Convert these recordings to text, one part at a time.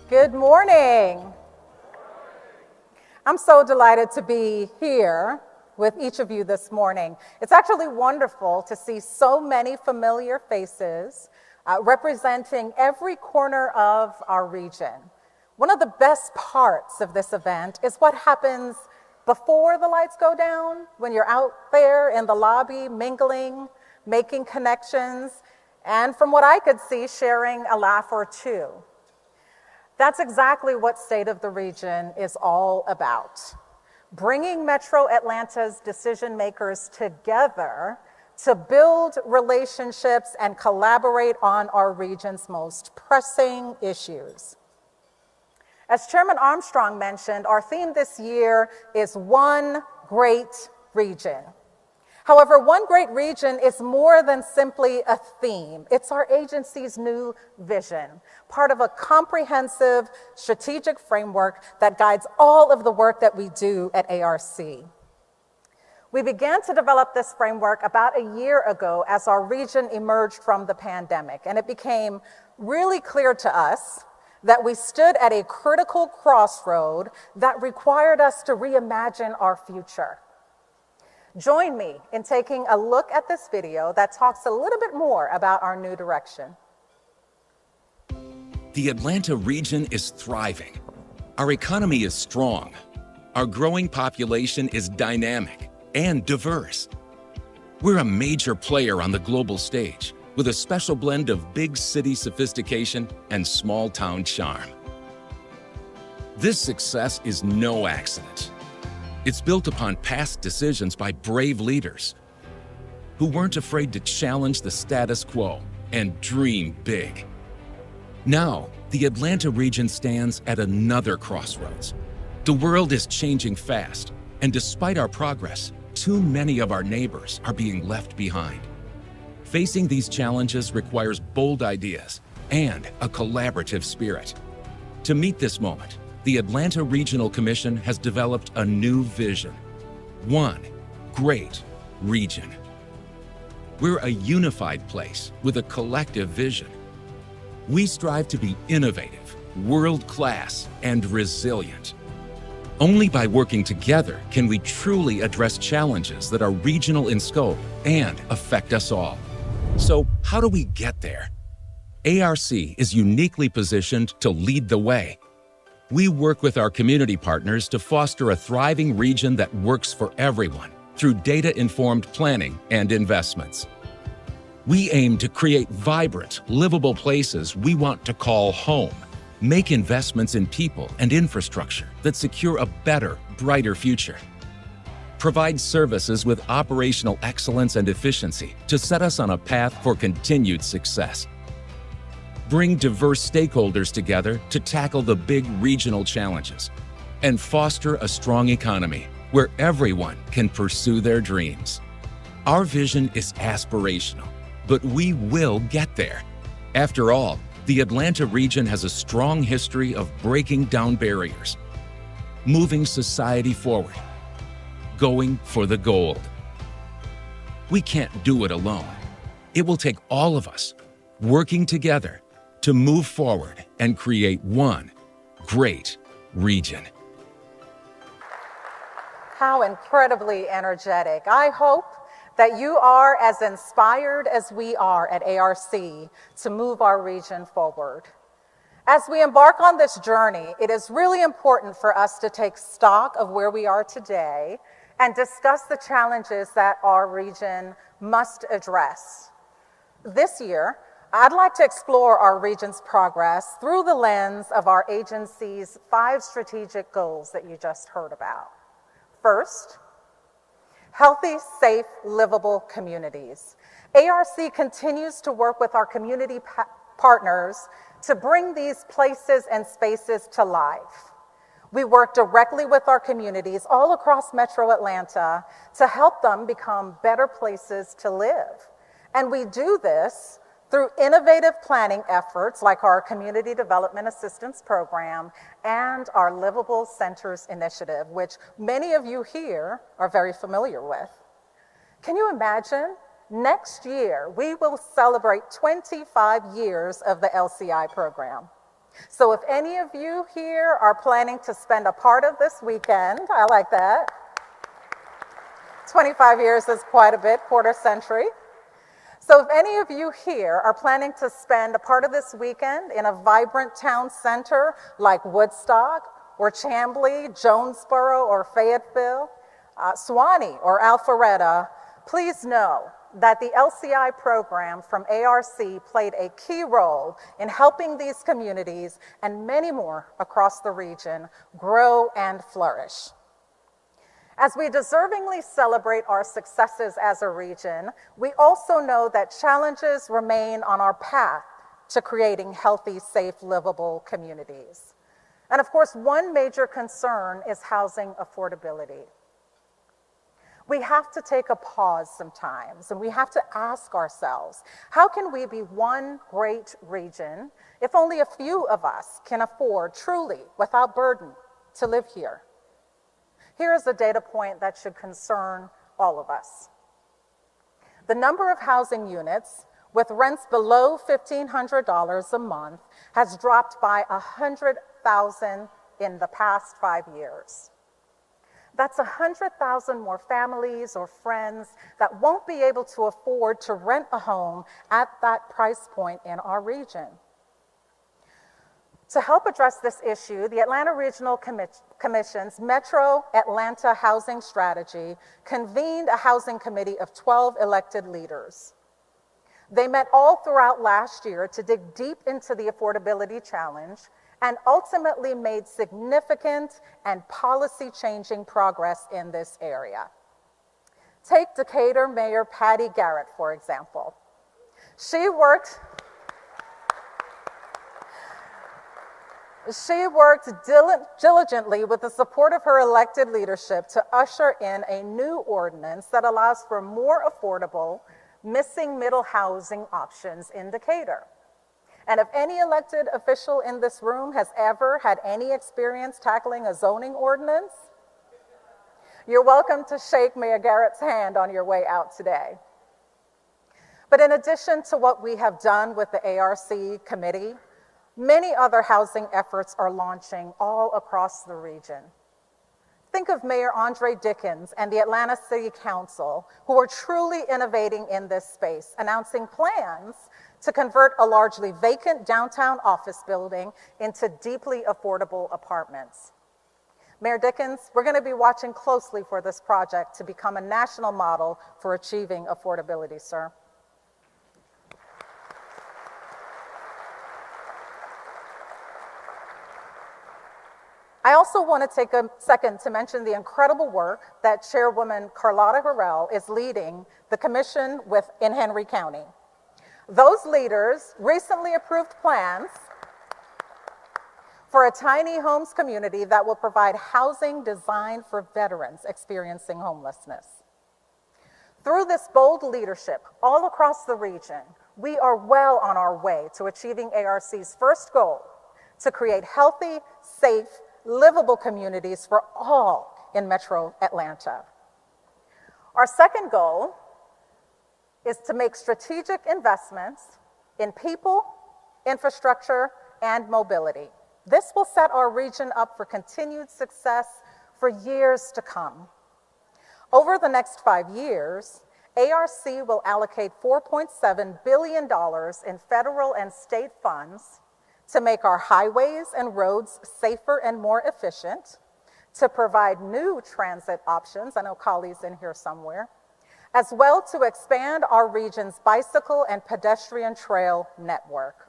Good morning. I'm so delighted to be here with each of you this morning. It's actually wonderful to see so many familiar faces representing every corner of our region. One of the best parts of this event is what happens before the lights go down, when you're out there in the lobby mingling, making connections, and from what I could see, sharing a laugh or two. That's exactly what State of the Region is all about. Bringing Metro Atlanta's decision makers together to build relationships and collaborate on our region's most pressing issues. As Chairman Armstrong mentioned, our theme this year is One Great Region. However, One Great Region is more than simply a theme. It's our agency's new vision, part of a comprehensive strategic framework that guides all of the work that we do at ARC. We began to develop this framework about a year ago as our region emerged from the pandemic, and it became really clear to us that we stood at a critical crossroad that required us to reimagine our future. Join me in taking a look at this video that talks a little bit more about our new direction. The Atlanta region is thriving. Our economy is strong. Our growing population is dynamic and diverse. We're a major player on the global stage with a special blend of big city sophistication and small town charm. This success is no accident. It's built upon past decisions by brave leaders who weren't afraid to challenge the status quo and dream big. Now, the Atlanta region stands at another crossroads. The world is changing fast, and despite our progress, too many of our neighbors are being left behind. Facing these challenges requires bold ideas and a collaborative spirit. To meet this moment, the Atlanta Regional Commission has developed a new vision. One great region. We're a unified place with a collective vision. We strive to be innovative, world-class, and resilient. Only by working together can we truly address challenges that are regional in scope and affect us all. So how do we get there? ARC is uniquely positioned to lead the way. We work with our community partners to foster a thriving region that works for everyone through data-informed planning and investments. We aim to create vibrant, livable places we want to call home, make investments in people and infrastructure that secure a better, brighter future, provide services with operational excellence and efficiency to set us on a path for continued success, bring diverse stakeholders together to tackle the big regional challenges, and foster a strong economy where everyone can pursue their dreams. Our vision is aspirational, but we will get there. After all, the Atlanta region has a strong history of breaking down barriers, moving society forward, going for the gold. We can't do it alone. It will take all of us working together to move forward and create one great region. How incredibly energetic. I hope that you are as inspired as we are at ARC to move our region forward. As we embark on this journey, it is really important for us to take stock of where we are today and discuss the challenges that our region must address. This year, I'd like to explore our region's progress through the lens of our agency's 5 strategic goals that you just heard about. First, healthy, safe, livable communities. ARC continues to work with our community partners to bring these places and spaces to life. We work directly with our communities all across Metro Atlanta to help them become better places to live. And we do this through innovative planning efforts like our Community Development Assistance Program and our Livable Centers Initiative, which many of you here are very familiar with. Can you imagine? Next year, we will celebrate 25 years of the LCI program. So if any of you here are planning to spend a part of this weekend, I like that. 25 years is quite a bit, quarter century. So if any of you here are planning to spend a part of this weekend in a vibrant town center like Woodstock or Chamblee, Jonesboro or Fayetteville, Suwanee or Alpharetta, please know that the LCI program from ARC played a key role in helping these communities and many more across the region grow and flourish. As we deservingly celebrate our successes as a region, we also know that challenges remain on our path to creating healthy, safe, livable communities. And of course, one major concern is housing affordability. We have to take a pause sometimes, and we have to ask ourselves, how can we be one great region if only a few of us can afford truly, without burden, to live here? Here is a data point that should concern all of us. The number of housing units with rents below $1,500 a month has dropped by 100,000 in the past 5 years. That's 100,000 more families or friends that won't be able to afford to rent a home at that price point in our region. To help address this issue, the Atlanta Regional Commission's Metro Atlanta Housing Strategy convened a housing committee of 12 elected leaders. They met all throughout last year to dig deep into the affordability challenge and ultimately made significant and policy-changing progress in this area. Take Decatur Mayor Patty Garrett, for example. She worked diligently with the support of her elected leadership to usher in a new ordinance that allows for more affordable, missing middle housing options in Decatur. And if any elected official in this room has ever had any experience tackling a zoning ordinance, you're welcome to shake Mayor Garrett's hand on your way out today. But in addition to what we have done with the ARC committee, many other housing efforts are launching all across the region. Think of Mayor Andre Dickens and the Atlanta City Council, who are truly innovating in this space, announcing plans to convert a largely vacant downtown office building into deeply affordable apartments. Mayor Dickens, we're going to be watching closely for this project to become a national model for achieving affordability, sir. I also want to take a second to mention the incredible work that Chairwoman Carlotta Harrell is leading the commission with in Henry County. Those leaders recently approved plans for a tiny homes community that will provide housing designed for veterans experiencing homelessness. Through this bold leadership all across the region, we are well on our way to achieving ARC's first goal, to create healthy, safe, livable communities for all in Metro Atlanta. Our second goal is to make strategic investments in people, infrastructure, and mobility. This will set our region up for continued success for years to come. Over the next 5 years, ARC will allocate $4.7 billion in federal and state funds to make our highways and roads safer and more efficient, to provide new transit options, I know Kali's in here somewhere, as well to expand our region's bicycle and pedestrian trail network.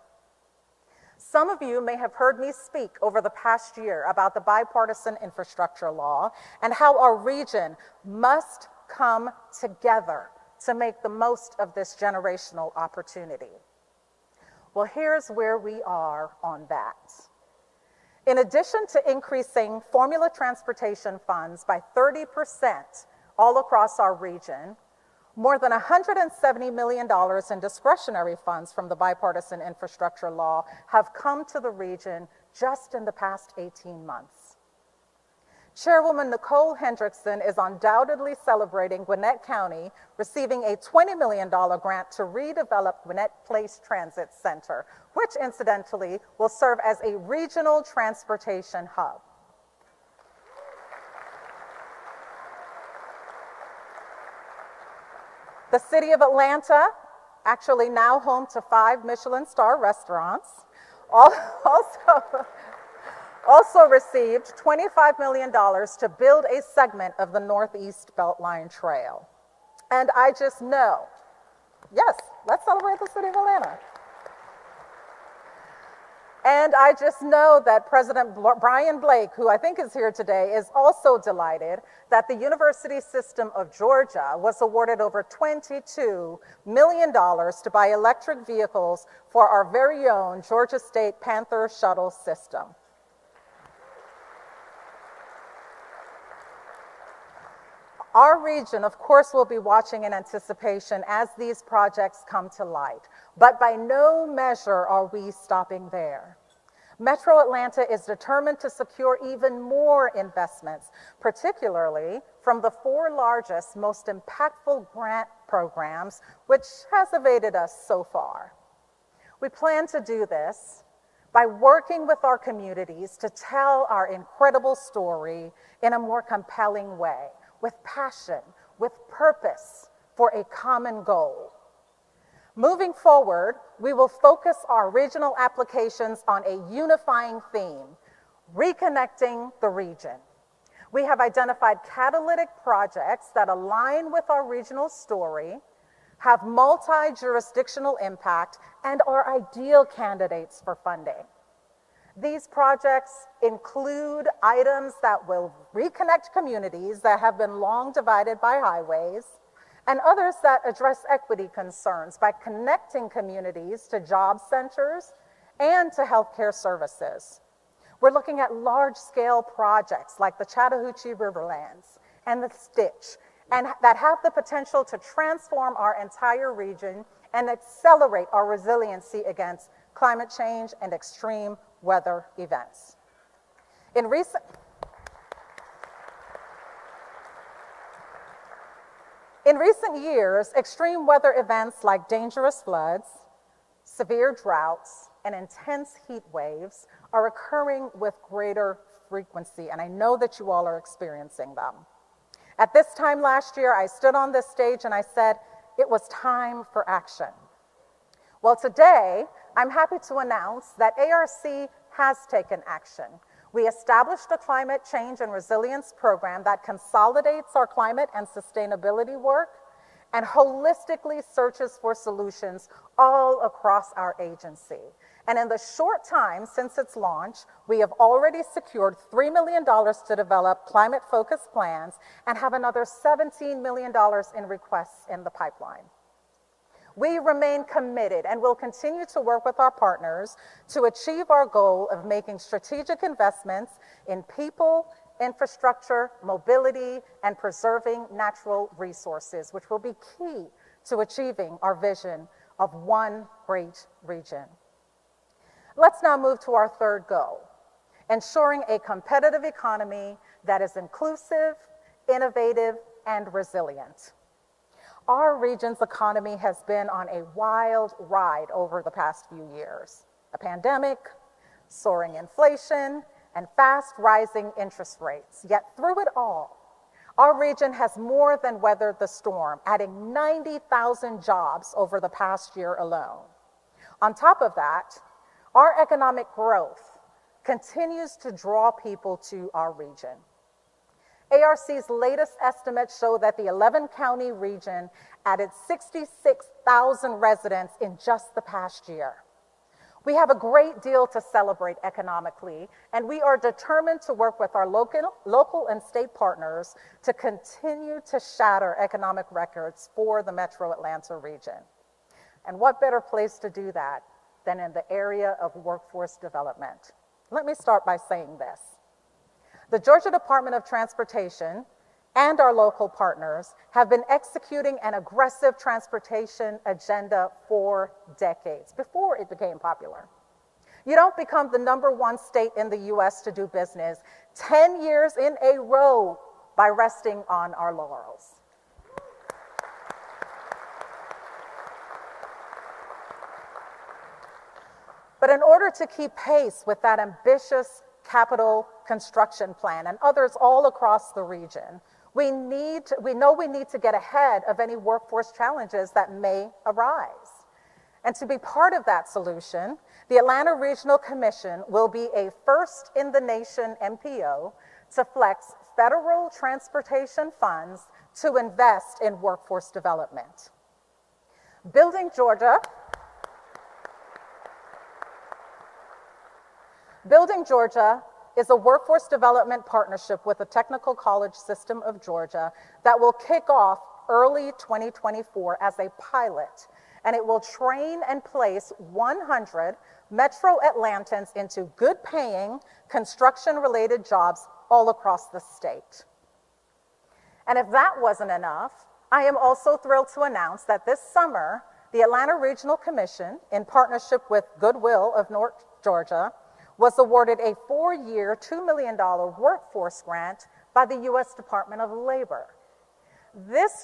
Some of you may have heard me speak over the past year about the bipartisan infrastructure law and how our region must come together to make the most of this generational opportunity. Well, here's where we are on that. In addition to increasing formula transportation funds by 30% all across our region, more than $170 million in discretionary funds from the bipartisan infrastructure law have come to the region just in the past 18 months. Chairwoman Nicole Hendrickson is undoubtedly celebrating Gwinnett County receiving a $20 million grant to redevelop Gwinnett Place Transit Center, which incidentally will serve as a regional transportation hub. The City of Atlanta, actually now home to 5 Michelin star restaurants, also received $25 million to build a segment of the Northeast Beltline Trail. And I just know, yes, let's celebrate the City of Atlanta. And I just know that President Brian Blake, who I think is here today, is also delighted that the University System of Georgia was awarded over $22 million to buy electric vehicles for our very own Georgia State Panther shuttle system. Our region, of course, will be watching in anticipation as these projects come to light, but by no measure are we stopping there. Metro Atlanta is determined to secure even more investments, particularly from the 4 largest, most impactful grant programs, which has evaded us so far. We plan to do this by working with our communities to tell our incredible story in a more compelling way, with passion, with purpose, for a common goal. Moving forward, we will focus our regional applications on a unifying theme, reconnecting the region. We have identified catalytic projects that align with our regional story, have multi-jurisdictional impact, and are ideal candidates for funding. These projects include items that will reconnect communities that have been long divided by highways, and others that address equity concerns by connecting communities to job centers and to healthcare services. We're looking at large-scale projects like the Chattahoochee Riverlands and the Stitch, and that have the potential to transform our entire region and accelerate our resiliency against climate change and extreme weather events. In recent years, extreme weather events like dangerous floods, severe droughts, and intense heat waves are occurring with greater frequency, and I know that you all are experiencing them. At this time last year, I stood on this stage and I said, it was time for action. Well, today, I'm happy to announce that ARC has taken action. We established a climate change and resilience program that consolidates our climate and sustainability work and holistically searches for solutions all across our agency. And in the short time since its launch, we have already secured $3 million to develop climate-focused plans and have another $17 million in requests in the pipeline. We remain committed and will continue to work with our partners to achieve our goal of making strategic investments in people, infrastructure, mobility, and preserving natural resources, which will be key to achieving our vision of one great region. Let's now move to our third goal, ensuring a competitive economy that is inclusive, innovative, and resilient. Our region's economy has been on a wild ride over the past few years. A pandemic, soaring inflation, and fast rising interest rates. Yet through it all, our region has more than weathered the storm, adding 90,000 jobs over the past year alone. On top of that, our economic growth continues to draw people to our region. ARC's latest estimates show that the 11-county region added 66,000 residents in just the past year. We have a great deal to celebrate economically, and we are determined to work with our local and state partners to continue to shatter economic records for the Metro Atlanta region. And what better place to do that than in the area of workforce development? Let me start by saying this. The Georgia Department of Transportation and our local partners have been executing an aggressive transportation agenda for decades, before it became popular. You don't become the #1 state in the US to do business 10 years in a row by resting on our laurels. But in order to keep pace with that ambitious capital construction plan and others all across the region, we know we need to get ahead of any workforce challenges that may arise. And to be part of that solution, the Atlanta Regional Commission will be a first-in-the-nation MPO to flex federal transportation funds to invest in workforce development. Building Georgia is a workforce development partnership with the Technical College System of Georgia that will kick off early 2024 as a pilot, and it will train and place 100 Metro Atlantans into good-paying, construction-related jobs all across the state. And if that wasn't enough, I am also thrilled to announce that this summer, the Atlanta Regional Commission, in partnership with Goodwill of North Georgia, was awarded a 4-year, $2 million workforce grant by the U.S. Department of Labor. This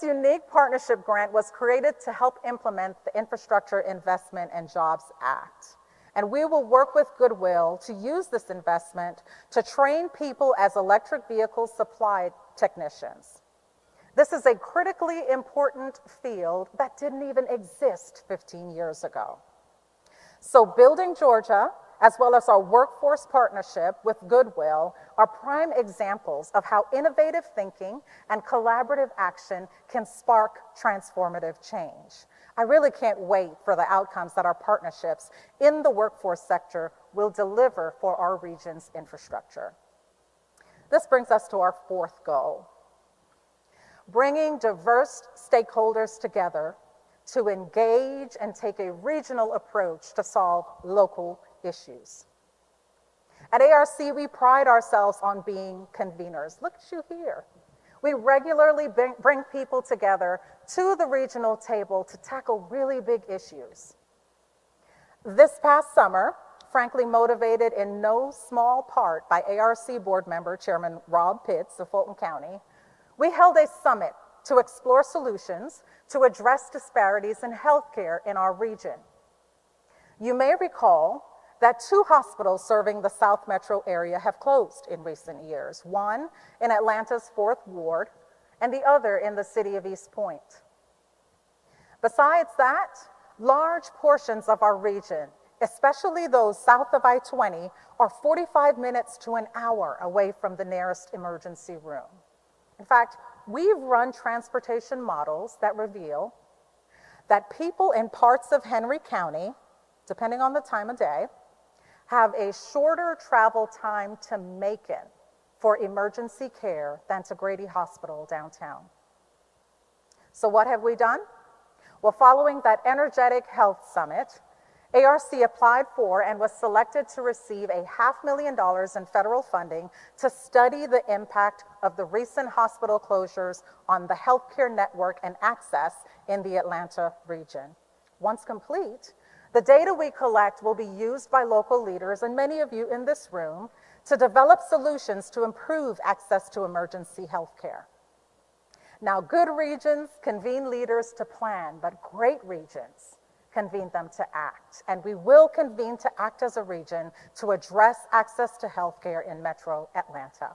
unique partnership grant was created to help implement the Infrastructure Investment and Jobs Act. And we will work with Goodwill to use this investment to train people as electric vehicle supply technicians. This is a critically important field that didn't even exist 15 years ago. So Building Georgia, as well as our workforce partnership with Goodwill, are prime examples of how innovative thinking and collaborative action can spark transformative change. I really can't wait for the outcomes that our partnerships in the workforce sector will deliver for our region's infrastructure. This brings us to our fourth goal: bringing diverse stakeholders together to engage and take a regional approach to solve local issues. At ARC, we pride ourselves on being conveners. Look at you here. We regularly bring people together to the regional table to tackle really big issues. This past summer, frankly motivated in no small part by ARC board member Chairman Rob Pitts of Fulton County, we held a summit to explore solutions to address disparities in healthcare in our region. You may recall that 2 hospitals serving the South Metro area have closed in recent years, one in Atlanta's 4th Ward and the other in the city of East Point. Besides that, large portions of our region, especially those south of I-20, are 45 minutes to an hour away from the nearest emergency room. In fact, we've run transportation models that reveal that people in parts of Henry County, depending on the time of day, have a shorter travel time to Macon for emergency care than to Grady Hospital downtown. So what have we done? Well, following that energetic health summit, ARC applied for and was selected to receive a $500,000 in federal funding to study the impact of the recent hospital closures on the healthcare network and access in the Atlanta region. Once complete, the data we collect will be used by local leaders and many of you in this room to develop solutions to improve access to emergency health care. Now, good regions convene leaders to plan, but great regions convene them to act. And we will convene to act as a region to address access to health care in Metro Atlanta.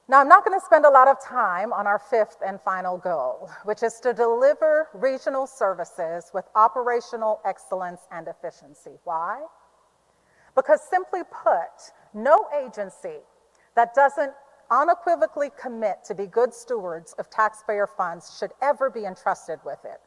Now, I'm not going to spend a lot of time on our 5th and final goal, which is to deliver regional services with operational excellence and efficiency. Why? Because simply put, no agency that doesn't unequivocally commit to be good stewards of taxpayer funds should ever be entrusted with it.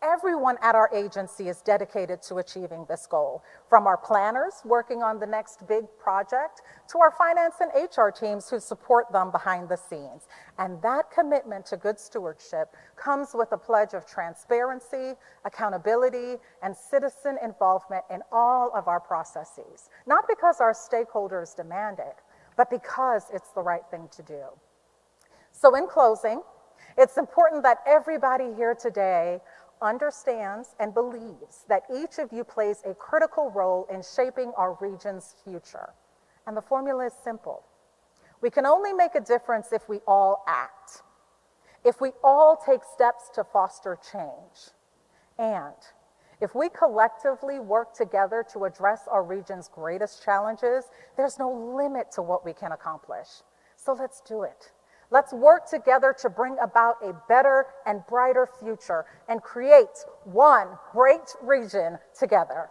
Everyone at our agency is dedicated to achieving this goal, from our planners working on the next big project to our finance and HR teams who support them behind the scenes. And that commitment to good stewardship comes with a pledge of transparency, accountability, and citizen involvement in all of our processes. Not because our stakeholders demand it, but because it's the right thing to do. So in closing, it's important that everybody here today understands and believes that each of you plays a critical role in shaping our region's future. And the formula is simple. We can only make a difference if we all act, if we all take steps to foster change, and if we collectively work together to address our region's greatest challenges, there's no limit to what we can accomplish. So let's do it. Let's work together to bring about a better and brighter future and create one great region together.